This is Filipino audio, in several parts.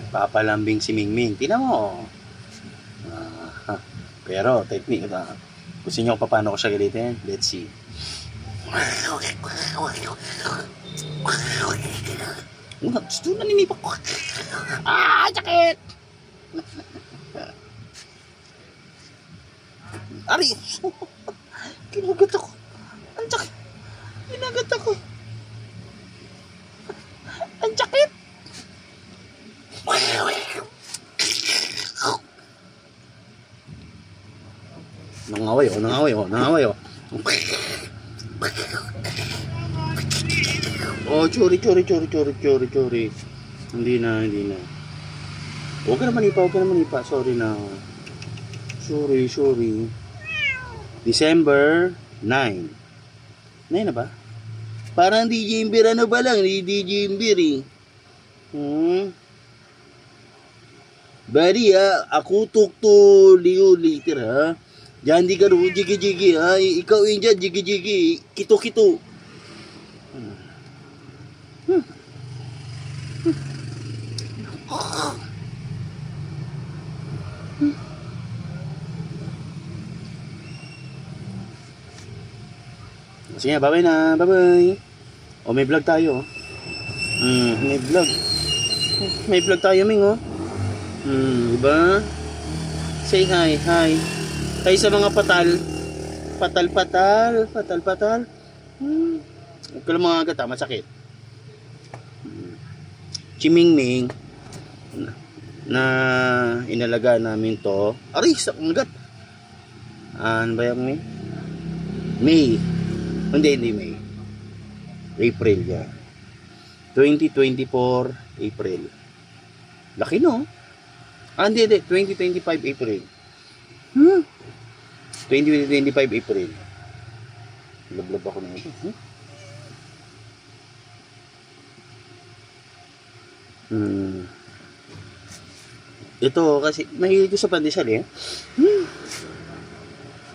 Papalambing si Mingming. Tingnan mo. Pero, technique ito. Gusto nyo pa paano ko siya galitin? Let's see. Gusto na ninipak ko. Sakit! Ari! Kinagat ako. Ang sakit. Kinagat ako. Ang sakit. Nangaway oh. Oh, chori. Hindi na. Huwag ka na manipa. Sorry na. Sorry. December 9. 9 na ba? Parang DJ Imbir ano ba lang? DJ Imbir eh. Bari ako tukto liyo later ha. Diyan di ka ro, jigi ha. Ikaw yun dyan, jigi. Kito. Sige, bye-bye na. Bye-bye. Oh, may vlog tayo. May vlog tayo, Ming, oh. Diba? Say hi. Hi sa mga patal. Patal. Huwag ka lang mga agad, masakit. Chimingming na inalaga namin to. Aray, sa kagat. Ano ba yung May? Hindi May. April yan. 2024 April. Laki no? Hindi. 2025 April. 2025 April. Lablab ako na ito. Ito kasi mahilig ko sa pandesal eh.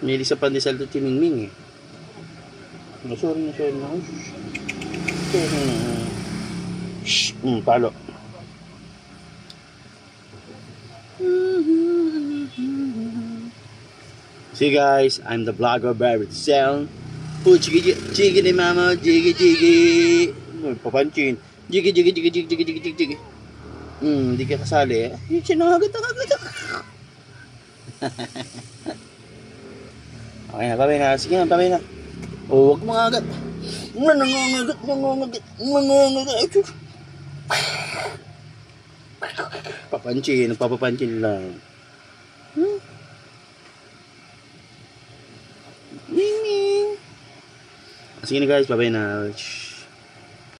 Mahilig sa pandesal to Chimingming eh. Sorry na. Shhh, palo. See guys, I'm the vlogger Barry Cell. Oh, chigi ni mama, jigi. Papanchin. Jigi. Hindi ka kasali eh. Sinagat. Okay na, babay na. Sige na, babay na. Oh, wag mga agat. Mangangagat. Papanchin lang. Ming. Sige na guys, babay na.